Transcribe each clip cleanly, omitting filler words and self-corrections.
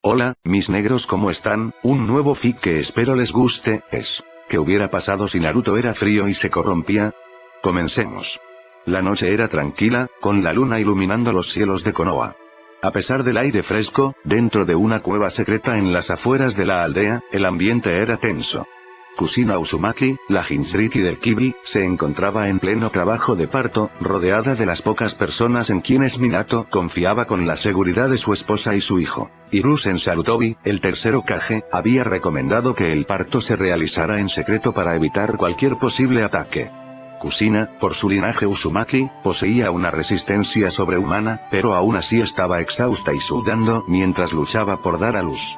Hola, mis negros, ¿cómo están? Un nuevo fic que espero les guste, es... ¿Qué hubiera pasado si Naruto era frío y se corrompía? Comencemos. La noche era tranquila, con la luna iluminando los cielos de Konoha. A pesar del aire fresco, dentro de una cueva secreta en las afueras de la aldea, el ambiente era tenso. Kushina Uzumaki, la Jinchuriki del Kyuubi, se encontraba en pleno trabajo de parto, rodeada de las pocas personas en quienes Minato confiaba con la seguridad de su esposa y su hijo. Hiruzen Sarutobi, el tercer Hokage, había recomendado que el parto se realizara en secreto para evitar cualquier posible ataque. Kushina, por su linaje Uzumaki, poseía una resistencia sobrehumana, pero aún así estaba exhausta y sudando mientras luchaba por dar a luz.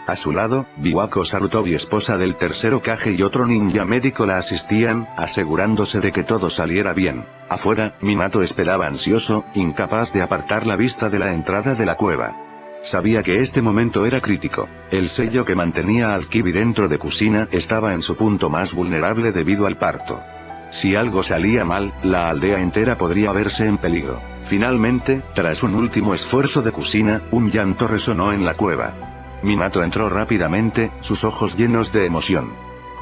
A su lado, Biwako Sarutobi, esposa del tercer Hokage, y otro ninja médico la asistían, asegurándose de que todo saliera bien. Afuera, Minato esperaba ansioso, incapaz de apartar la vista de la entrada de la cueva. Sabía que este momento era crítico. El sello que mantenía al Kyuubi dentro de Kushina estaba en su punto más vulnerable debido al parto. Si algo salía mal, la aldea entera podría verse en peligro. Finalmente, tras un último esfuerzo de Kushina, un llanto resonó en la cueva. Minato entró rápidamente, sus ojos llenos de emoción.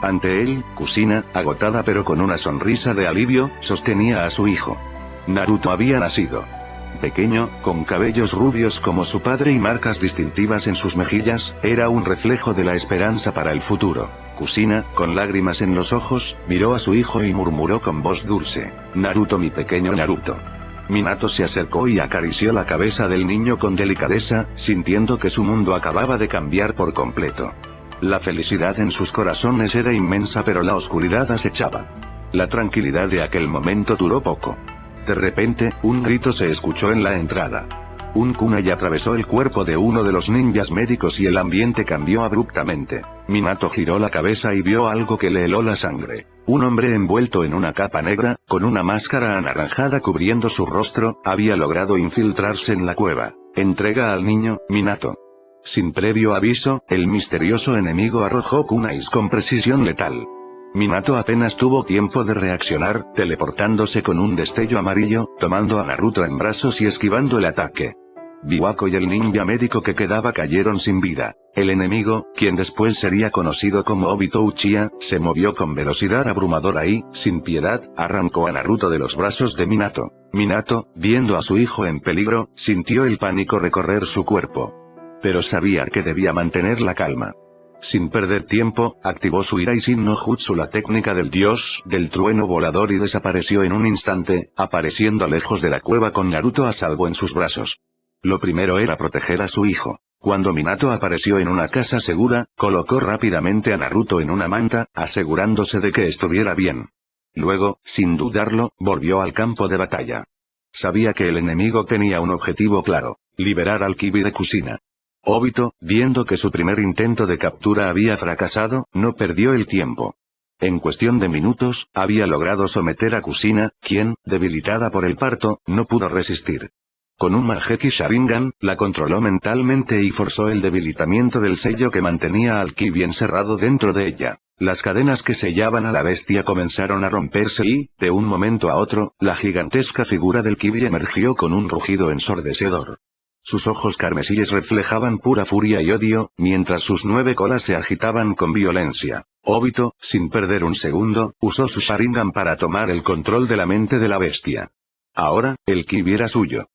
Ante él, Kushina, agotada pero con una sonrisa de alivio, sostenía a su hijo. Naruto había nacido. Pequeño, con cabellos rubios como su padre y marcas distintivas en sus mejillas, era un reflejo de la esperanza para el futuro. Kushina, con lágrimas en los ojos, miró a su hijo y murmuró con voz dulce: «Naruto, mi pequeño Naruto». Minato se acercó y acarició la cabeza del niño con delicadeza, sintiendo que su mundo acababa de cambiar por completo. La felicidad en sus corazones era inmensa, pero la oscuridad acechaba. La tranquilidad de aquel momento duró poco. De repente, un grito se escuchó en la entrada. Un kunai atravesó el cuerpo de uno de los ninjas médicos y el ambiente cambió abruptamente. Minato giró la cabeza y vio algo que le heló la sangre. Un hombre envuelto en una capa negra, con una máscara anaranjada cubriendo su rostro, había logrado infiltrarse en la cueva. «Entrega al niño, Minato». Sin previo aviso, el misterioso enemigo arrojó kunais con precisión letal. Minato apenas tuvo tiempo de reaccionar, teleportándose con un destello amarillo, tomando a Naruto en brazos y esquivando el ataque. Biwako y el ninja médico que quedaba cayeron sin vida. El enemigo, quien después sería conocido como Obito Uchiha, se movió con velocidad abrumadora y, sin piedad, arrancó a Naruto de los brazos de Minato. Minato, viendo a su hijo en peligro, sintió el pánico recorrer su cuerpo. Pero sabía que debía mantener la calma. Sin perder tiempo, activó su Iraishin no Jutsu, la técnica del dios del trueno volador, y desapareció en un instante, apareciendo lejos de la cueva con Naruto a salvo en sus brazos. Lo primero era proteger a su hijo. Cuando Minato apareció en una casa segura, colocó rápidamente a Naruto en una manta, asegurándose de que estuviera bien. Luego, sin dudarlo, volvió al campo de batalla. Sabía que el enemigo tenía un objetivo claro: liberar al Kyuubi de Kushina. Obito, viendo que su primer intento de captura había fracasado, no perdió el tiempo. En cuestión de minutos, había logrado someter a Kushina, quien, debilitada por el parto, no pudo resistir. Con un Mangekyou Sharingan, la controló mentalmente y forzó el debilitamiento del sello que mantenía al Kyuubi encerrado dentro de ella. Las cadenas que sellaban a la bestia comenzaron a romperse y, de un momento a otro, la gigantesca figura del Kyuubi emergió con un rugido ensordecedor. Sus ojos carmesíes reflejaban pura furia y odio, mientras sus 9 colas se agitaban con violencia. Obito, sin perder un segundo, usó su Sharingan para tomar el control de la mente de la bestia. Ahora, el Kyuubi era suyo.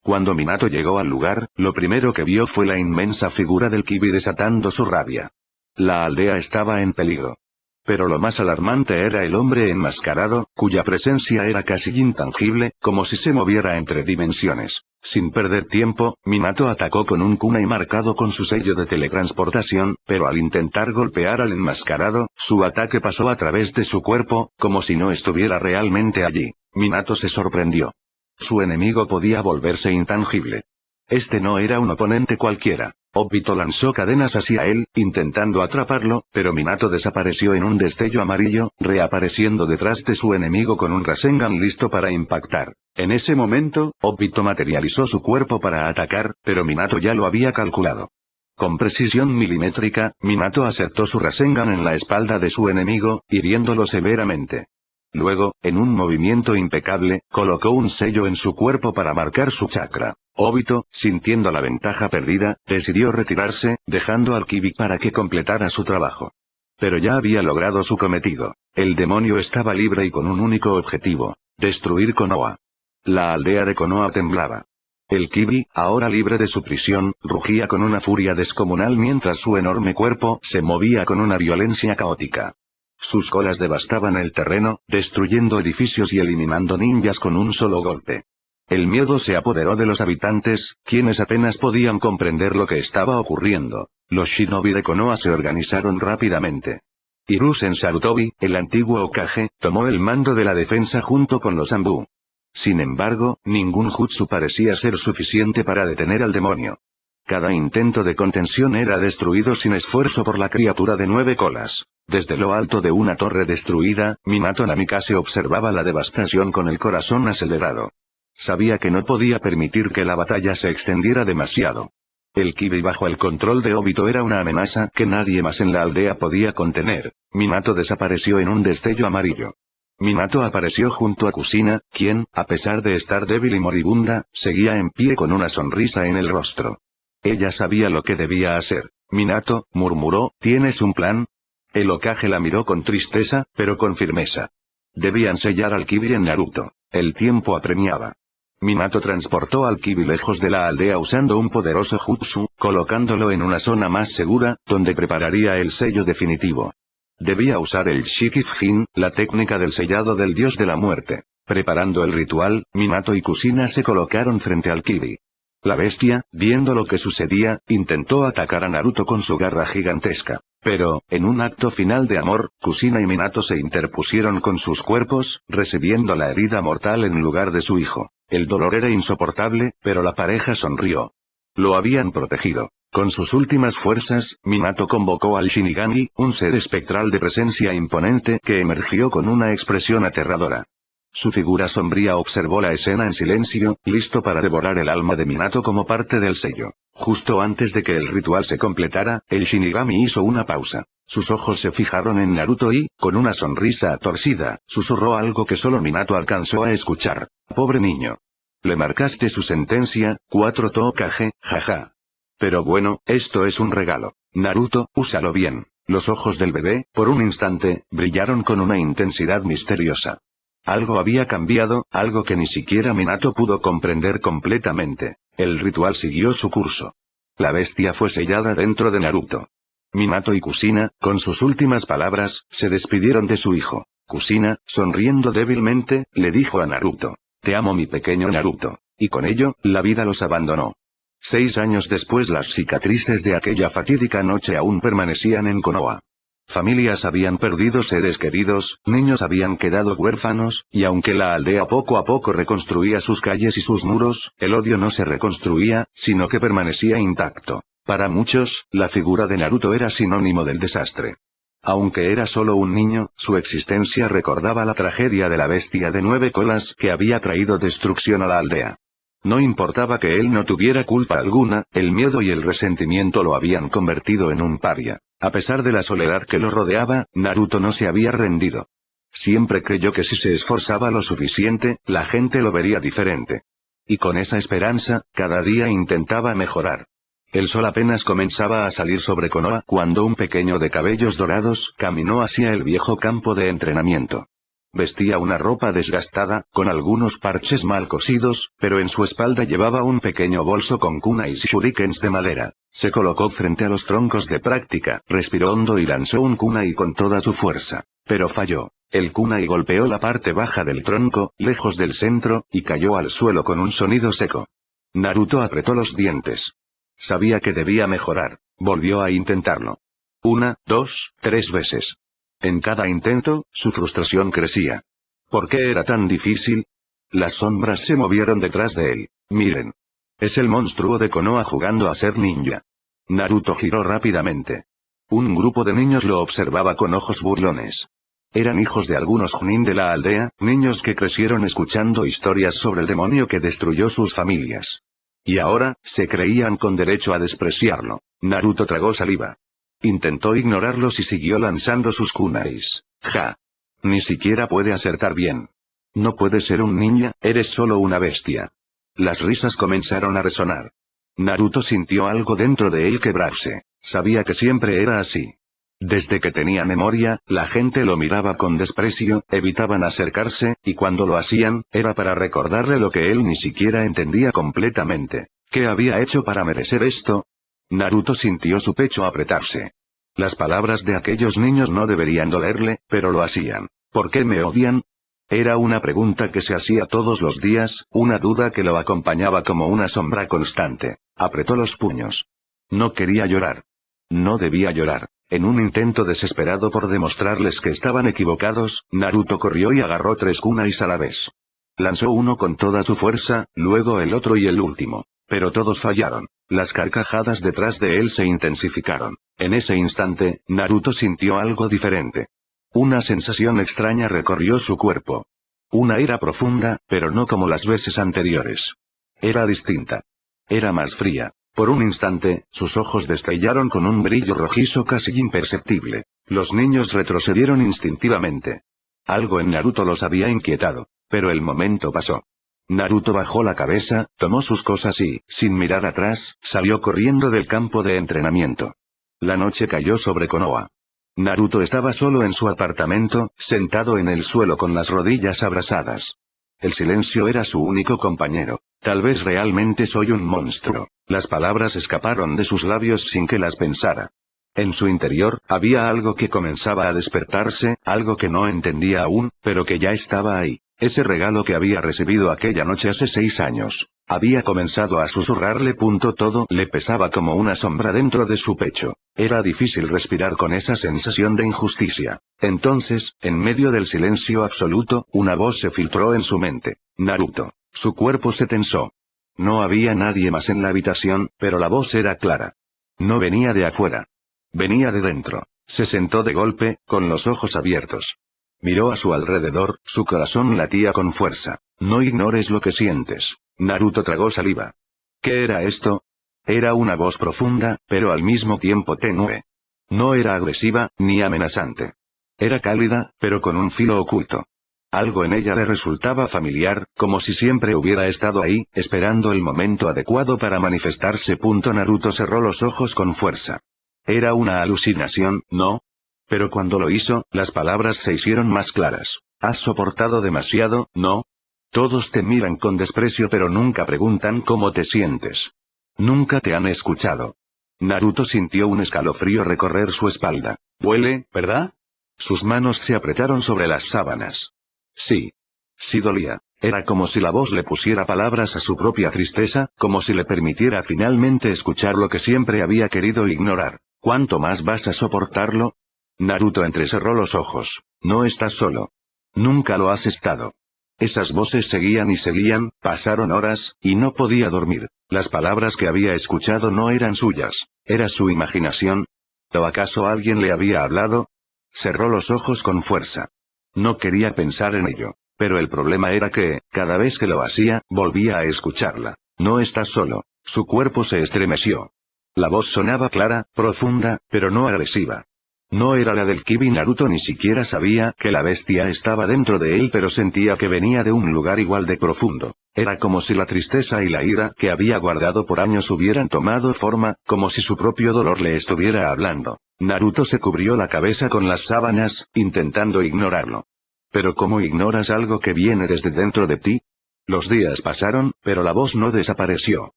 Cuando Minato llegó al lugar, lo primero que vio fue la inmensa figura del Kyuubi desatando su rabia. La aldea estaba en peligro. Pero lo más alarmante era el hombre enmascarado, cuya presencia era casi intangible, como si se moviera entre dimensiones. Sin perder tiempo, Minato atacó con un kunai marcado con su sello de teletransportación, pero al intentar golpear al enmascarado, su ataque pasó a través de su cuerpo, como si no estuviera realmente allí. Minato se sorprendió. Su enemigo podía volverse intangible. Este no era un oponente cualquiera. Obito lanzó cadenas hacia él, intentando atraparlo, pero Minato desapareció en un destello amarillo, reapareciendo detrás de su enemigo con un Rasengan listo para impactar. En ese momento, Obito materializó su cuerpo para atacar, pero Minato ya lo había calculado. Con precisión milimétrica, Minato acertó su Rasengan en la espalda de su enemigo, hiriéndolo severamente. Luego, en un movimiento impecable, colocó un sello en su cuerpo para marcar su chakra. Obito, sintiendo la ventaja perdida, decidió retirarse, dejando al Kibi para que completara su trabajo. Pero ya había logrado su cometido. El demonio estaba libre y con un único objetivo: destruir Konoha. La aldea de Konoha temblaba. El Kibi, ahora libre de su prisión, rugía con una furia descomunal mientras su enorme cuerpo se movía con una violencia caótica. Sus colas devastaban el terreno, destruyendo edificios y eliminando ninjas con un solo golpe. El miedo se apoderó de los habitantes, quienes apenas podían comprender lo que estaba ocurriendo. Los shinobi de Konoha se organizaron rápidamente. Hiruzen Sarutobi, el antiguo Hokage, tomó el mando de la defensa junto con los Anbu. Sin embargo, ningún jutsu parecía ser suficiente para detener al demonio. Cada intento de contención era destruido sin esfuerzo por la criatura de 9 colas. Desde lo alto de una torre destruida, Minato Namikaze observaba la devastación con el corazón acelerado. Sabía que no podía permitir que la batalla se extendiera demasiado. El Kibi bajo el control de Obito era una amenaza que nadie más en la aldea podía contener. Minato desapareció en un destello amarillo. Minato apareció junto a Kushina, quien, a pesar de estar débil y moribunda, seguía en pie con una sonrisa en el rostro. Ella sabía lo que debía hacer. «Minato», murmuró, «¿tienes un plan?» El Hokage la miró con tristeza, pero con firmeza. Debían sellar al Kibi en Naruto. El tiempo apremiaba. Minato transportó al Kibi lejos de la aldea usando un poderoso jutsu, colocándolo en una zona más segura, donde prepararía el sello definitivo. Debía usar el Shikifujin, la técnica del sellado del dios de la muerte. Preparando el ritual, Minato y Kushina se colocaron frente al Kibi. La bestia, viendo lo que sucedía, intentó atacar a Naruto con su garra gigantesca. Pero, en un acto final de amor, Kushina y Minato se interpusieron con sus cuerpos, recibiendo la herida mortal en lugar de su hijo. El dolor era insoportable, pero la pareja sonrió. Lo habían protegido. Con sus últimas fuerzas, Minato convocó al Shinigami, un ser espectral de presencia imponente que emergió con una expresión aterradora. Su figura sombría observó la escena en silencio, listo para devorar el alma de Minato como parte del sello. Justo antes de que el ritual se completara, el Shinigami hizo una pausa. Sus ojos se fijaron en Naruto y, con una sonrisa torcida, susurró algo que solo Minato alcanzó a escuchar. «Pobre niño. Le marcaste su sentencia, 4 Hokage, jaja. Pero bueno, esto es un regalo. Naruto, úsalo bien». Los ojos del bebé, por un instante, brillaron con una intensidad misteriosa. Algo había cambiado, algo que ni siquiera Minato pudo comprender completamente. El ritual siguió su curso. La bestia fue sellada dentro de Naruto. Minato y Kushina, con sus últimas palabras, se despidieron de su hijo. Kushina, sonriendo débilmente, le dijo a Naruto: «Te amo, mi pequeño Naruto». Y con ello, la vida los abandonó. 6 años después, las cicatrices de aquella fatídica noche aún permanecían en Konoha. Familias habían perdido seres queridos, niños habían quedado huérfanos, y aunque la aldea poco a poco reconstruía sus calles y sus muros, el odio no se reconstruía, sino que permanecía intacto. Para muchos, la figura de Naruto era sinónimo del desastre. Aunque era solo un niño, su existencia recordaba la tragedia de la bestia de 9 colas que había traído destrucción a la aldea. No importaba que él no tuviera culpa alguna, el miedo y el resentimiento lo habían convertido en un paria. A pesar de la soledad que lo rodeaba, Naruto no se había rendido. Siempre creyó que si se esforzaba lo suficiente, la gente lo vería diferente. Y con esa esperanza, cada día intentaba mejorar. El sol apenas comenzaba a salir sobre Konoha cuando un pequeño de cabellos dorados caminó hacia el viejo campo de entrenamiento. Vestía una ropa desgastada, con algunos parches mal cosidos, pero en su espalda llevaba un pequeño bolso con kunais y shurikens de madera. Se colocó frente a los troncos de práctica, respiró hondo y lanzó un kunai con toda su fuerza. Pero falló. El kunai golpeó la parte baja del tronco, lejos del centro, y cayó al suelo con un sonido seco. Naruto apretó los dientes. Sabía que debía mejorar. Volvió a intentarlo. 1, 2, 3 veces. En cada intento, su frustración crecía. ¿Por qué era tan difícil? Las sombras se movieron detrás de él. Miren. Es el monstruo de Konoha jugando a ser ninja. Naruto giró rápidamente. Un grupo de niños lo observaba con ojos burlones. Eran hijos de algunos Chunin de la aldea, niños que crecieron escuchando historias sobre el demonio que destruyó sus familias. Y ahora, se creían con derecho a despreciarlo. Naruto tragó saliva. Intentó ignorarlos y siguió lanzando sus kunais. ¡Ja! Ni siquiera puede acertar bien. No puedes ser un ninja, eres solo una bestia. Las risas comenzaron a resonar. Naruto sintió algo dentro de él quebrarse. Sabía que siempre era así. Desde que tenía memoria, la gente lo miraba con desprecio, evitaban acercarse, y cuando lo hacían, era para recordarle lo que él ni siquiera entendía completamente. ¿Qué había hecho para merecer esto? Naruto sintió su pecho apretarse. Las palabras de aquellos niños no deberían dolerle, pero lo hacían. ¿Por qué me odian? Era una pregunta que se hacía todos los días, una duda que lo acompañaba como una sombra constante. Apretó los puños. No quería llorar. No debía llorar. En un intento desesperado por demostrarles que estaban equivocados, Naruto corrió y agarró 3 kunais a la vez. Lanzó uno con toda su fuerza, luego el otro y el último. Pero todos fallaron. Las carcajadas detrás de él se intensificaron. En ese instante, Naruto sintió algo diferente. Una sensación extraña recorrió su cuerpo. Una ira profunda, pero no como las veces anteriores. Era distinta. Era más fría. Por un instante, sus ojos destellaron con un brillo rojizo casi imperceptible. Los niños retrocedieron instintivamente. Algo en Naruto los había inquietado. Pero el momento pasó. Naruto bajó la cabeza, tomó sus cosas y, sin mirar atrás, salió corriendo del campo de entrenamiento. La noche cayó sobre Konoha. Naruto estaba solo en su apartamento, sentado en el suelo con las rodillas abrazadas. El silencio era su único compañero. Tal vez realmente soy un monstruo. Las palabras escaparon de sus labios sin que las pensara. En su interior, había algo que comenzaba a despertarse, algo que no entendía aún, pero que ya estaba ahí. Ese regalo que había recibido aquella noche hace 6 años. Había comenzado a susurrarle. Todo le pesaba como una sombra dentro de su pecho. Era difícil respirar con esa sensación de injusticia. Entonces, en medio del silencio absoluto, una voz se filtró en su mente. Naruto. Su cuerpo se tensó. No había nadie más en la habitación, pero la voz era clara. No venía de afuera. Venía de dentro. Se sentó de golpe, con los ojos abiertos. Miró a su alrededor, su corazón latía con fuerza. No ignores lo que sientes. Naruto tragó saliva. ¿Qué era esto? Era una voz profunda, pero al mismo tiempo tenue. No era agresiva, ni amenazante. Era cálida, pero con un filo oculto. Algo en ella le resultaba familiar, como si siempre hubiera estado ahí, esperando el momento adecuado para manifestarse. Naruto cerró los ojos con fuerza. Era una alucinación, ¿no? Pero cuando lo hizo, las palabras se hicieron más claras. Has soportado demasiado, ¿no? Todos te miran con desprecio pero nunca preguntan cómo te sientes. Nunca te han escuchado. Naruto sintió un escalofrío recorrer su espalda. Duele, ¿verdad? Sus manos se apretaron sobre las sábanas. Sí. Sí dolía. Era como si la voz le pusiera palabras a su propia tristeza, como si le permitiera finalmente escuchar lo que siempre había querido ignorar. ¿Cuánto más vas a soportarlo? Naruto entrecerró los ojos. No estás solo. Nunca lo has estado. Esas voces seguían y seguían, pasaron horas, y no podía dormir. Las palabras que había escuchado no eran suyas. ¿Era su imaginación? ¿O acaso alguien le había hablado? Cerró los ojos con fuerza. No quería pensar en ello. Pero el problema era que, cada vez que lo hacía, volvía a escucharla. No estás solo. Su cuerpo se estremeció. La voz sonaba clara, profunda, pero no agresiva. No era la del Kibi. Naruto ni siquiera sabía que la bestia estaba dentro de él, pero sentía que venía de un lugar igual de profundo. Era como si la tristeza y la ira que había guardado por años hubieran tomado forma, como si su propio dolor le estuviera hablando. Naruto se cubrió la cabeza con las sábanas, intentando ignorarlo. ¿Pero cómo ignoras algo que viene desde dentro de ti? Los días pasaron, pero la voz no desapareció.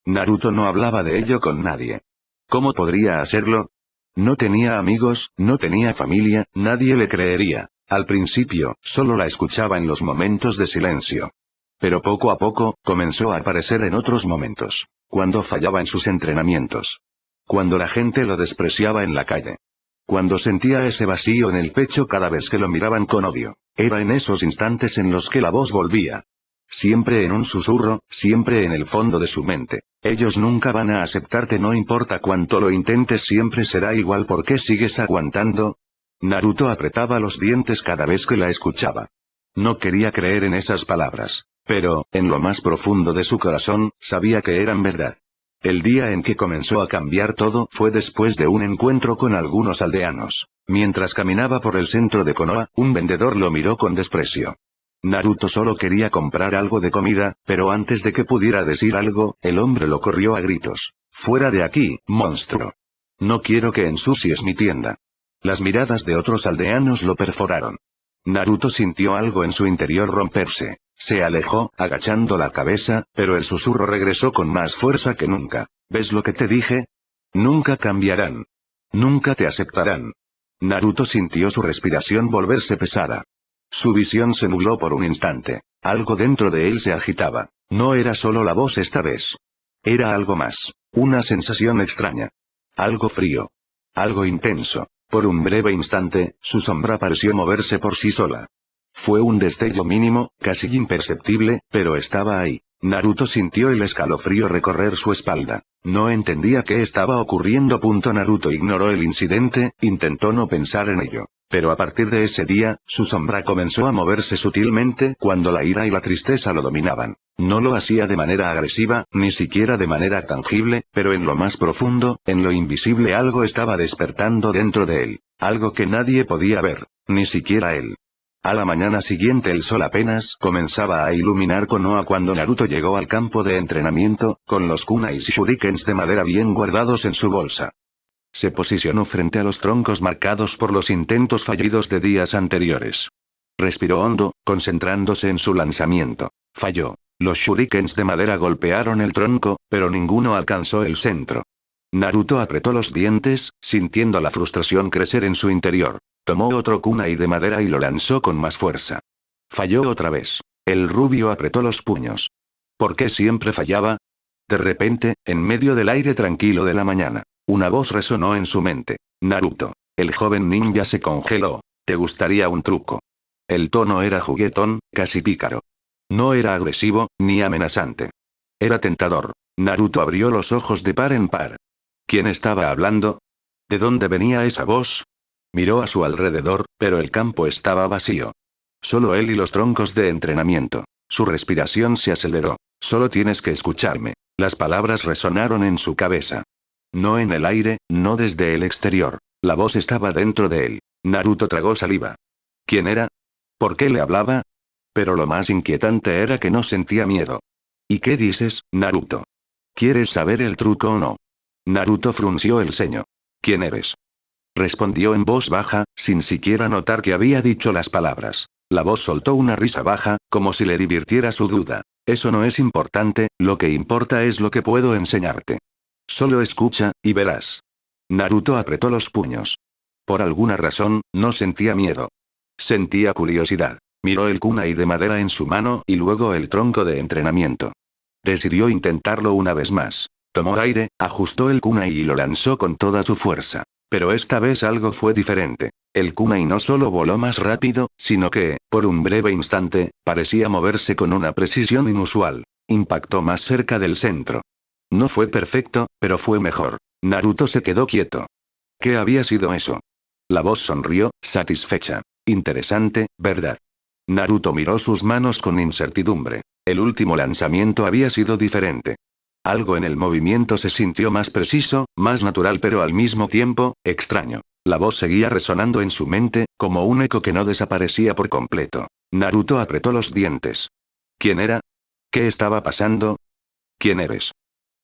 Naruto no hablaba de ello con nadie. ¿Cómo podría hacerlo? No tenía amigos, no tenía familia, nadie le creería. Al principio, solo la escuchaba en los momentos de silencio. Pero poco a poco, comenzó a aparecer en otros momentos. Cuando fallaba en sus entrenamientos. Cuando la gente lo despreciaba en la calle. Cuando sentía ese vacío en el pecho cada vez que lo miraban con odio. Era en esos instantes en los que la voz volvía. Siempre en un susurro, siempre en el fondo de su mente. Ellos nunca van a aceptarte, no importa cuánto lo intentes, siempre será igual. ¿Por qué sigues aguantando? Naruto apretaba los dientes cada vez que la escuchaba. No quería creer en esas palabras. Pero, en lo más profundo de su corazón, sabía que eran verdad. El día en que comenzó a cambiar todo fue después de un encuentro con algunos aldeanos. Mientras caminaba por el centro de Konoha, un vendedor lo miró con desprecio. Naruto solo quería comprar algo de comida, pero antes de que pudiera decir algo, el hombre lo corrió a gritos. «¡Fuera de aquí, monstruo! No quiero que ensucies mi tienda». Las miradas de otros aldeanos lo perforaron. Naruto sintió algo en su interior romperse. Se alejó, agachando la cabeza, pero el susurro regresó con más fuerza que nunca. ¿Ves lo que te dije? Nunca cambiarán. Nunca te aceptarán. Naruto sintió su respiración volverse pesada. Su visión se nubló por un instante. Algo dentro de él se agitaba. No era solo la voz esta vez. Era algo más. Una sensación extraña. Algo frío. Algo intenso. Por un breve instante, su sombra pareció moverse por sí sola. Fue un destello mínimo, casi imperceptible, pero estaba ahí. Naruto sintió el escalofrío recorrer su espalda. No entendía qué estaba ocurriendo. Naruto ignoró el incidente, intentó no pensar en ello. Pero a partir de ese día, su sombra comenzó a moverse sutilmente cuando la ira y la tristeza lo dominaban. No lo hacía de manera agresiva, ni siquiera de manera tangible, pero en lo más profundo, en lo invisible algo estaba despertando dentro de él. Algo que nadie podía ver, ni siquiera él. A la mañana siguiente el sol apenas comenzaba a iluminar Konoha cuando Naruto llegó al campo de entrenamiento, con los kunais y shurikens de madera bien guardados en su bolsa. Se posicionó frente a los troncos marcados por los intentos fallidos de días anteriores. Respiró hondo, concentrándose en su lanzamiento. Falló. Los shurikens de madera golpearon el tronco, pero ninguno alcanzó el centro. Naruto apretó los dientes, sintiendo la frustración crecer en su interior. Tomó otro kunai de madera y lo lanzó con más fuerza. Falló otra vez. El rubio apretó los puños. ¿Por qué siempre fallaba? De repente, en medio del aire tranquilo de la mañana, una voz resonó en su mente. Naruto. El joven ninja se congeló. ¿Te gustaría un truco? El tono era juguetón, casi pícaro. No era agresivo, ni amenazante. Era tentador. Naruto abrió los ojos de par en par. ¿Quién estaba hablando? ¿De dónde venía esa voz? Miró a su alrededor, pero el campo estaba vacío. Solo él y los troncos de entrenamiento. Su respiración se aceleró. Solo tienes que escucharme. Las palabras resonaron en su cabeza. No en el aire, no desde el exterior. La voz estaba dentro de él. Naruto tragó saliva. ¿Quién era? ¿Por qué le hablaba? Pero lo más inquietante era que no sentía miedo. ¿Y qué dices, Naruto? ¿Quieres saber el truco o no? Naruto frunció el ceño. ¿Quién eres? Respondió en voz baja, sin siquiera notar que había dicho las palabras. La voz soltó una risa baja, como si le divirtiera su duda. Eso no es importante, lo que importa es lo que puedo enseñarte. Solo escucha, y verás. Naruto apretó los puños. Por alguna razón, no sentía miedo. Sentía curiosidad. Miró el kunai de madera en su mano y luego el tronco de entrenamiento. Decidió intentarlo una vez más. Tomó aire, ajustó el kunai y lo lanzó con toda su fuerza. Pero esta vez algo fue diferente. El kunai no solo voló más rápido, sino que, por un breve instante, parecía moverse con una precisión inusual. Impactó más cerca del centro. No fue perfecto, pero fue mejor. Naruto se quedó quieto. ¿Qué había sido eso? La voz sonrió, satisfecha. Interesante, ¿verdad? Naruto miró sus manos con incertidumbre. El último lanzamiento había sido diferente. Algo en el movimiento se sintió más preciso, más natural pero al mismo tiempo, extraño. La voz seguía resonando en su mente, como un eco que no desaparecía por completo. Naruto apretó los dientes. ¿Quién era? ¿Qué estaba pasando? ¿Quién eres?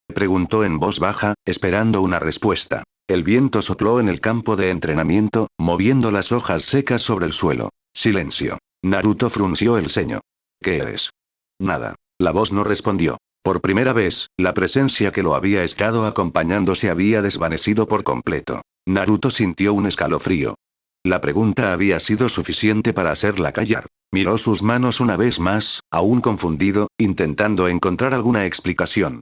Preguntó en voz baja, esperando una respuesta. El viento sopló en el campo de entrenamiento, moviendo las hojas secas sobre el suelo. Silencio. Naruto frunció el ceño. ¿Qué eres? Nada. La voz no respondió. Por primera vez, la presencia que lo había estado acompañando se había desvanecido por completo. Naruto sintió un escalofrío. La pregunta había sido suficiente para hacerla callar. Miró sus manos una vez más, aún confundido, intentando encontrar alguna explicación.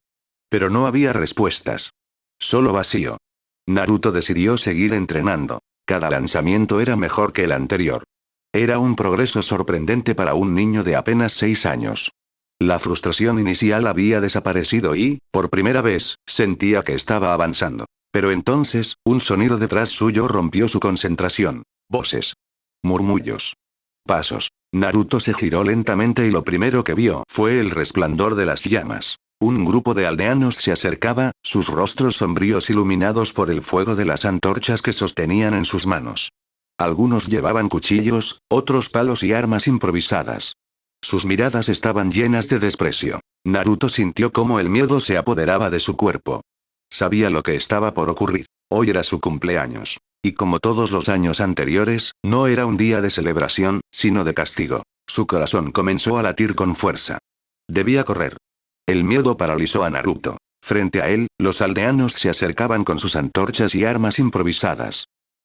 Pero no había respuestas. Solo vacío. Naruto decidió seguir entrenando. Cada lanzamiento era mejor que el anterior. Era un progreso sorprendente para un niño de apenas 6 años. La frustración inicial había desaparecido y, por primera vez, sentía que estaba avanzando. Pero entonces, un sonido detrás suyo rompió su concentración. Voces. Murmullos. Pasos. Naruto se giró lentamente y lo primero que vio fue el resplandor de las llamas. Un grupo de aldeanos se acercaba, sus rostros sombríos iluminados por el fuego de las antorchas que sostenían en sus manos. Algunos llevaban cuchillos, otros palos y armas improvisadas. Sus miradas estaban llenas de desprecio. Naruto sintió cómo el miedo se apoderaba de su cuerpo. Sabía lo que estaba por ocurrir. Hoy era su cumpleaños. Y como todos los años anteriores, no era un día de celebración, sino de castigo. Su corazón comenzó a latir con fuerza. Debía correr. El miedo paralizó a Naruto. Frente a él, los aldeanos se acercaban con sus antorchas y armas improvisadas.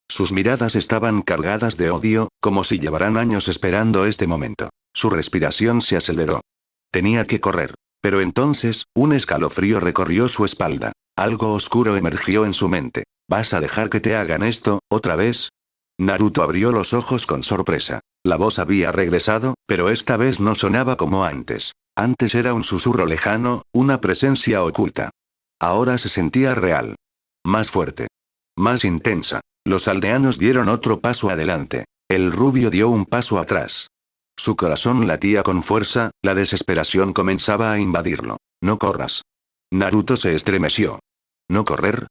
Sus miradas estaban cargadas de odio, como si llevaran años esperando este momento. Su respiración se aceleró. Tenía que correr. Pero entonces, un escalofrío recorrió su espalda. Algo oscuro emergió en su mente. ¿Vas a dejar que te hagan esto, otra vez? Naruto abrió los ojos con sorpresa. La voz había regresado, pero esta vez no sonaba como antes. Antes era un susurro lejano, una presencia oculta. Ahora se sentía real. Más fuerte. Más intensa. Los aldeanos dieron otro paso adelante. El rubio dio un paso atrás. Su corazón latía con fuerza, la desesperación comenzaba a invadirlo. No corras. Naruto se estremeció. ¿No correr?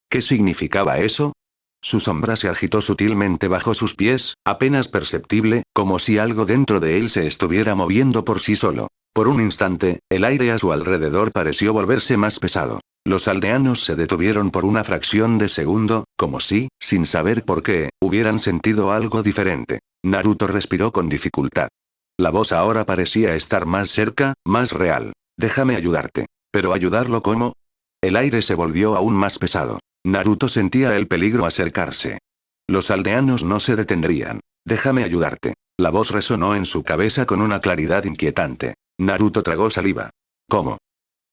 ¿Qué significaba eso? Su sombra se agitó sutilmente bajo sus pies, apenas perceptible, como si algo dentro de él se estuviera moviendo por sí solo. Por un instante, el aire a su alrededor pareció volverse más pesado. Los aldeanos se detuvieron por una fracción de segundo, como si, sin saber por qué, hubieran sentido algo diferente. Naruto respiró con dificultad. La voz ahora parecía estar más cerca, más real. Déjame ayudarte. ¿Pero ayudarlo cómo? El aire se volvió aún más pesado. Naruto sentía el peligro acercarse. Los aldeanos no se detendrían. Déjame ayudarte. La voz resonó en su cabeza con una claridad inquietante. Naruto tragó saliva. ¿Cómo?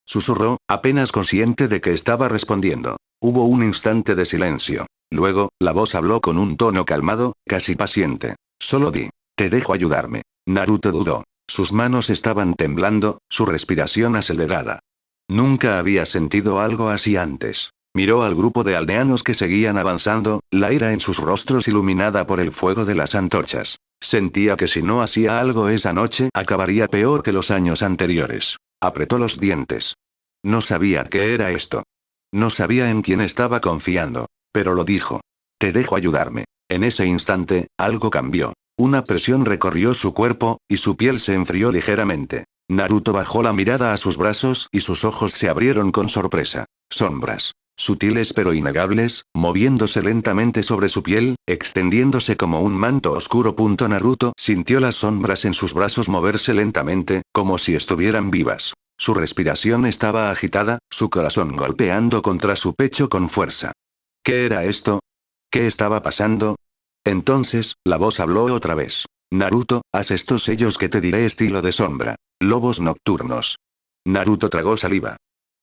Susurró, apenas consciente de que estaba respondiendo. Hubo un instante de silencio. Luego, la voz habló con un tono calmado, casi paciente. Solo di. Te dejo ayudarme. Naruto dudó. Sus manos estaban temblando, su respiración acelerada. Nunca había sentido algo así antes. Miró al grupo de aldeanos que seguían avanzando, la ira en sus rostros iluminada por el fuego de las antorchas. Sentía que si no hacía algo esa noche, acabaría peor que los años anteriores. Apretó los dientes. No sabía qué era esto. No sabía en quién estaba confiando. Pero lo dijo. Te dejo ayudarme. En ese instante, algo cambió. Una presión recorrió su cuerpo, y su piel se enfrió ligeramente. Naruto bajó la mirada a sus brazos y sus ojos se abrieron con sorpresa. Sombras. Sutiles pero innegables, moviéndose lentamente sobre su piel, extendiéndose como un manto oscuro. Naruto sintió las sombras en sus brazos moverse lentamente, como si estuvieran vivas. Su respiración estaba agitada, su corazón golpeando contra su pecho con fuerza. ¿Qué era esto? ¿Qué estaba pasando? Entonces, la voz habló otra vez. Naruto, haz estos sellos que te diré estilo de sombra. Lobos nocturnos. Naruto tragó saliva.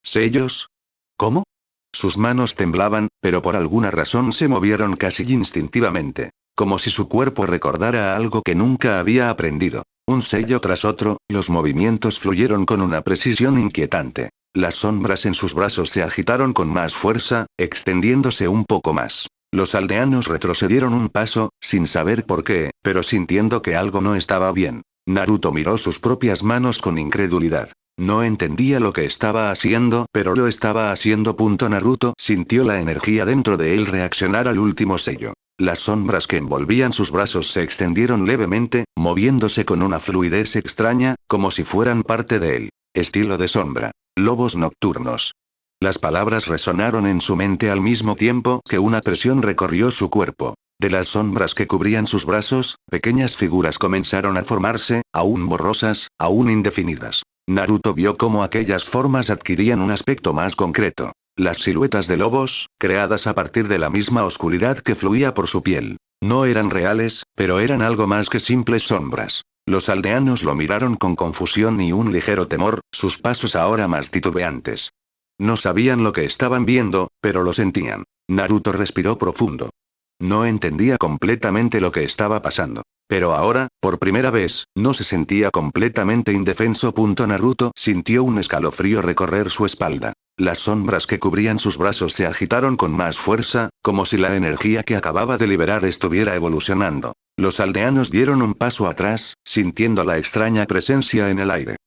¿Sellos? ¿Cómo? Sus manos temblaban, pero por alguna razón se movieron casi instintivamente. Como si su cuerpo recordara algo que nunca había aprendido. Un sello tras otro, los movimientos fluyeron con una precisión inquietante. Las sombras en sus brazos se agitaron con más fuerza, extendiéndose un poco más. Los aldeanos retrocedieron un paso, sin saber por qué, pero sintiendo que algo no estaba bien. Naruto miró sus propias manos con incredulidad. No entendía lo que estaba haciendo, pero lo estaba haciendo. Naruto sintió la energía dentro de él reaccionar al último sello. Las sombras que envolvían sus brazos se extendieron levemente, moviéndose con una fluidez extraña, como si fueran parte de él. Estilo de sombra. Lobos nocturnos. Las palabras resonaron en su mente al mismo tiempo que una presión recorrió su cuerpo. De las sombras que cubrían sus brazos, pequeñas figuras comenzaron a formarse, aún borrosas, aún indefinidas. Naruto vio cómo aquellas formas adquirían un aspecto más concreto. Las siluetas de lobos, creadas a partir de la misma oscuridad que fluía por su piel. No eran reales, pero eran algo más que simples sombras. Los aldeanos lo miraron con confusión y un ligero temor, sus pasos ahora más titubeantes. No sabían lo que estaban viendo, pero lo sentían. Naruto respiró profundo. No entendía completamente lo que estaba pasando. Pero ahora, por primera vez, no se sentía completamente indefenso. Naruto sintió un escalofrío recorrer su espalda. Las sombras que cubrían sus brazos se agitaron con más fuerza, como si la energía que acababa de liberar estuviera evolucionando. Los aldeanos dieron un paso atrás, sintiendo la extraña presencia en el aire.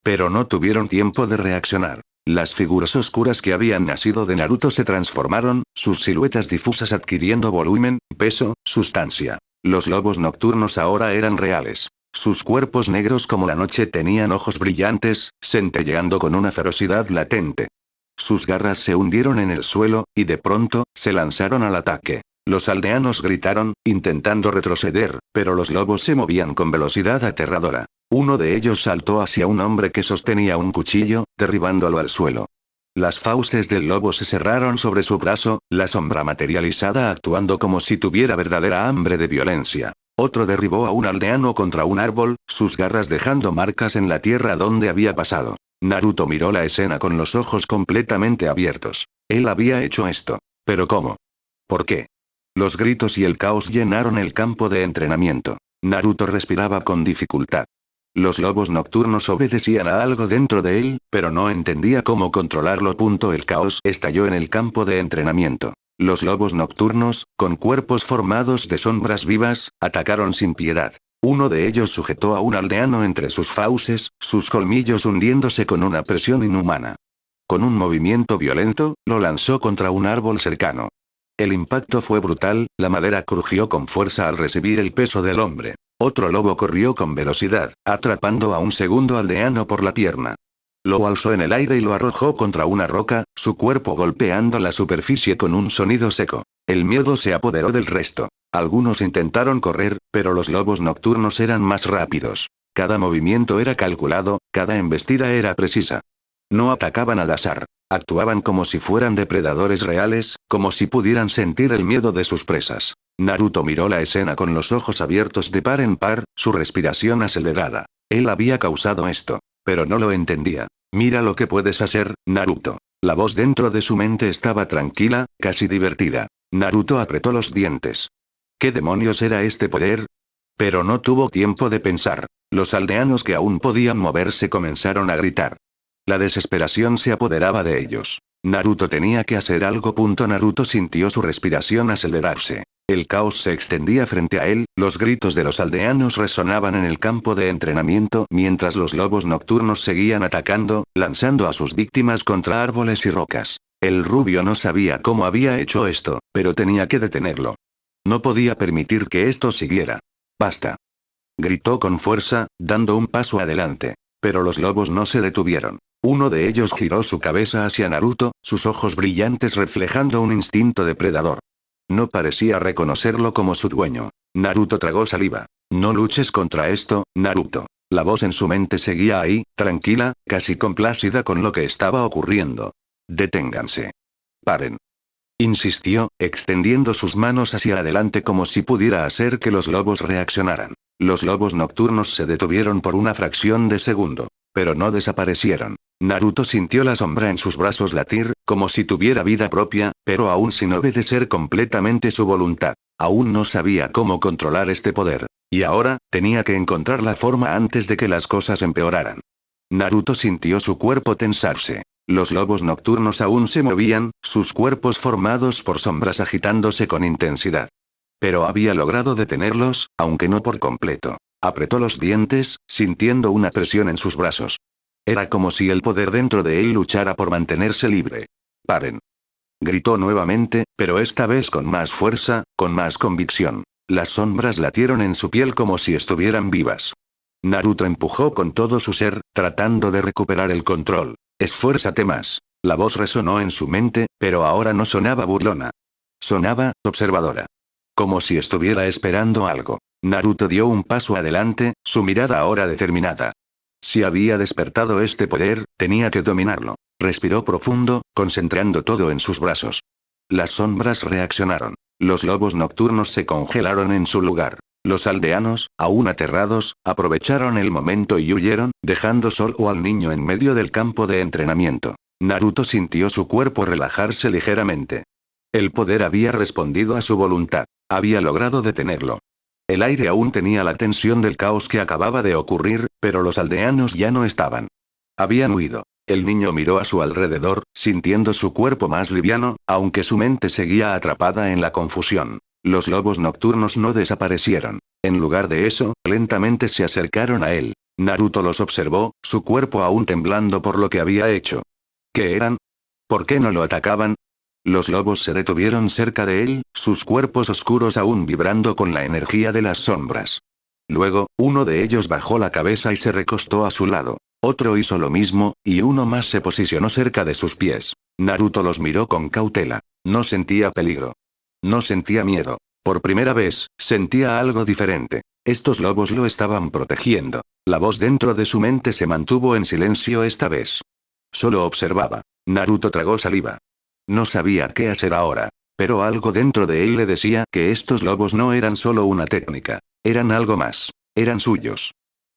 Pero no tuvieron tiempo de reaccionar. Las figuras oscuras que habían nacido de Naruto se transformaron, sus siluetas difusas adquiriendo volumen, peso, sustancia. Los lobos nocturnos ahora eran reales. Sus cuerpos negros como la noche tenían ojos brillantes, centelleando con una ferocidad latente. Sus garras se hundieron en el suelo, y de pronto, se lanzaron al ataque. Los aldeanos gritaron, intentando retroceder, pero los lobos se movían con velocidad aterradora. Uno de ellos saltó hacia un hombre que sostenía un cuchillo, derribándolo al suelo. Las fauces del lobo se cerraron sobre su brazo, la sombra materializada actuando como si tuviera verdadera hambre de violencia. Otro derribó a un aldeano contra un árbol, sus garras dejando marcas en la tierra donde había pasado. Naruto miró la escena con los ojos completamente abiertos. Él había hecho esto. ¿Pero cómo? ¿Por qué? Los gritos y el caos llenaron el campo de entrenamiento. Naruto respiraba con dificultad. Los lobos nocturnos obedecían a algo dentro de él, pero no entendía cómo controlarlo. El caos estalló en el campo de entrenamiento. Los lobos nocturnos, con cuerpos formados de sombras vivas, atacaron sin piedad. Uno de ellos sujetó a un aldeano entre sus fauces, sus colmillos hundiéndose con una presión inhumana. Con un movimiento violento, lo lanzó contra un árbol cercano. El impacto fue brutal, la madera crujió con fuerza al recibir el peso del hombre. Otro lobo corrió con velocidad, atrapando a un segundo aldeano por la pierna. Lo alzó en el aire y lo arrojó contra una roca, su cuerpo golpeando la superficie con un sonido seco. El miedo se apoderó del resto. Algunos intentaron correr, pero los lobos nocturnos eran más rápidos. Cada movimiento era calculado, cada embestida era precisa. No atacaban al azar. Actuaban como si fueran depredadores reales, como si pudieran sentir el miedo de sus presas. Naruto miró la escena con los ojos abiertos de par en par, su respiración acelerada. Él había causado esto. Pero no lo entendía. Mira lo que puedes hacer, Naruto. La voz dentro de su mente estaba tranquila, casi divertida. Naruto apretó los dientes. ¿Qué demonios era este poder? Pero no tuvo tiempo de pensar. Los aldeanos que aún podían moverse comenzaron a gritar. La desesperación se apoderaba de ellos. Naruto tenía que hacer algo. Naruto sintió su respiración acelerarse. El caos se extendía frente a él, los gritos de los aldeanos resonaban en el campo de entrenamiento mientras los lobos nocturnos seguían atacando, lanzando a sus víctimas contra árboles y rocas. El rubio no sabía cómo había hecho esto, pero tenía que detenerlo. No podía permitir que esto siguiera. ¡Basta! Gritó con fuerza, dando un paso adelante. Pero los lobos no se detuvieron. Uno de ellos giró su cabeza hacia Naruto, sus ojos brillantes reflejando un instinto depredador. No parecía reconocerlo como su dueño. Naruto tragó saliva. No luches contra esto, Naruto. La voz en su mente seguía ahí, tranquila, casi complacida con lo que estaba ocurriendo. Deténganse. Paren. Insistió, extendiendo sus manos hacia adelante como si pudiera hacer que los lobos reaccionaran. Los lobos nocturnos se detuvieron por una fracción de segundo. Pero no desaparecieron. Naruto sintió la sombra en sus brazos latir, como si tuviera vida propia, pero aún sin obedecer completamente su voluntad. Aún no sabía cómo controlar este poder. Y ahora, tenía que encontrar la forma antes de que las cosas empeoraran. Naruto sintió su cuerpo tensarse. Los lobos nocturnos aún se movían, sus cuerpos formados por sombras agitándose con intensidad. Pero había logrado detenerlos, aunque no por completo. Apretó los dientes, sintiendo una presión en sus brazos. Era como si el poder dentro de él luchara por mantenerse libre. ¡Paren! Gritó nuevamente, pero esta vez con más fuerza, con más convicción. Las sombras latieron en su piel como si estuvieran vivas. Naruto empujó con todo su ser, tratando de recuperar el control. Esfuérzate más. La voz resonó en su mente, pero ahora no sonaba burlona. Sonaba, observadora. Como si estuviera esperando algo. Naruto dio un paso adelante, su mirada ahora determinada. Si había despertado este poder, tenía que dominarlo. Respiró profundo, concentrando todo en sus brazos. Las sombras reaccionaron. Los lobos nocturnos se congelaron en su lugar. Los aldeanos, aún aterrados, aprovecharon el momento y huyeron, dejando solo al niño en medio del campo de entrenamiento. Naruto sintió su cuerpo relajarse ligeramente. El poder había respondido a su voluntad. Había logrado detenerlo. El aire aún tenía la tensión del caos que acababa de ocurrir, pero los aldeanos ya no estaban. Habían huido. El niño miró a su alrededor, sintiendo su cuerpo más liviano, aunque su mente seguía atrapada en la confusión. Los lobos nocturnos no desaparecieron. En lugar de eso, lentamente se acercaron a él. Naruto los observó, su cuerpo aún temblando por lo que había hecho. ¿Qué eran? ¿Por qué no lo atacaban? Los lobos se detuvieron cerca de él, sus cuerpos oscuros aún vibrando con la energía de las sombras. Luego, uno de ellos bajó la cabeza y se recostó a su lado. Otro hizo lo mismo, y uno más se posicionó cerca de sus pies. Naruto los miró con cautela. No sentía peligro. No sentía miedo. Por primera vez, sentía algo diferente. Estos lobos lo estaban protegiendo. La voz dentro de su mente se mantuvo en silencio esta vez. Solo observaba. Naruto tragó saliva. No sabía qué hacer ahora. Pero algo dentro de él le decía que estos lobos no eran solo una técnica. Eran algo más. Eran suyos.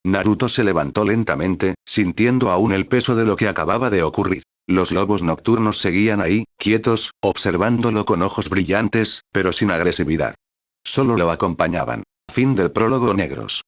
Naruto se levantó lentamente, sintiendo aún el peso de lo que acababa de ocurrir. Los lobos nocturnos seguían ahí, quietos, observándolo con ojos brillantes, pero sin agresividad. Solo lo acompañaban. Fin del prólogo negros.